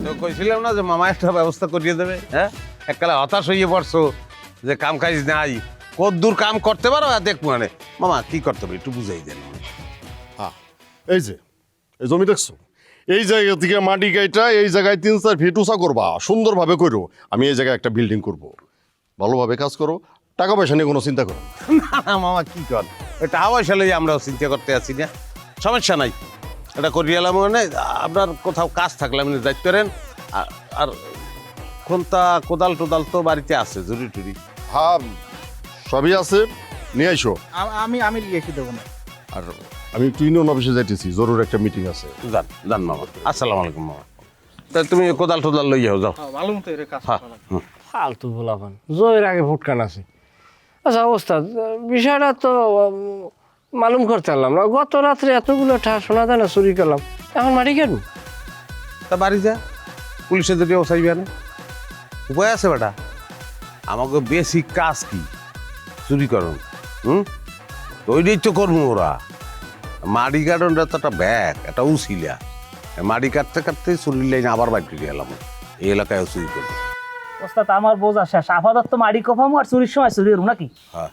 তো কইছিলাম না যে মামা একটা ব্যবস্থা করিয়ে দেবে, হ্যাঁ? এককালে হতাশ হয়ে পড়ছো যে কাম কাজ নাই, কদ্দূর কাম করতে পারো আর দেখবো মানে। মামা কি করতে হবে একটু বুঝাই দেন। হ্যাঁ, এই যে এই জমি দেখছো, এই জায়গা থেকে মাটি কাইটা এই জায়গায় 3-4 ফিট উঁচা করবা, সুন্দরভাবে করো। আমি এই জায়গায় একটা বিল্ডিং করব, ভালোভাবে কাজ করো, টাকা পয়সা নিয়ে কোনো চিন্তা করো না। না না মামা কি কর, এটা হাওয়া সালেই আমরাও চিন্তা করতে আছি না, সমস্যা নাই। এটা করিয়ে এলাম মানে আপনার কোথাও কাজ থাকলে আপনি দায়িত্ব করেন। আর কোনটা কোদাল টোদাল তো বাড়িতে আছে, জুড়ি টুরি। হ্যাঁ, সবই আছে, নিয়ে আইসো। আমি লিখে দেবো না। আর আমি একটু ইউনিয়ন অফিসে যাইতেছি, জরুরি একটা মিটিং আছে। যান যান মামা, আসসালামু আলাইকুম মামা। তা তুমি কোদাল টোদাল লই যাও, যাও। ভালো মতো এর কাজ হ্যাঁ করা লাগবে। হুম। ফালতু বলাবান জয়ের আগে ফুটকান আছে। আচ্ছা ওস্তাদ, বিষয়টা তো মালুম করতে পারলাম না। গত রাত্রে এতগুলো সোনা দানা চুরি করলাম, এখন মাটি কেন? তা বাড়ি যা, পুলিশে যদি ওসাইবে না উপায় আছে বেটা। আমাকে বেসিক কাজ কি চুরি করুন, ওইটাই তো করবো ওরা। মাটি গার্ডনটা তো একটা ব্যাগ, একটা উছিলা, মাটি কাটতে কাটতে চুরির লাইন আবার বাইর করে এলাম, এই এলাকায় চুরি করবো। ওস্তাদ আমার বোঝা শেষ, আপাতত মাড়ি কফামু আর চুরির সময় চুরি করবো নাকি? হ্যাঁ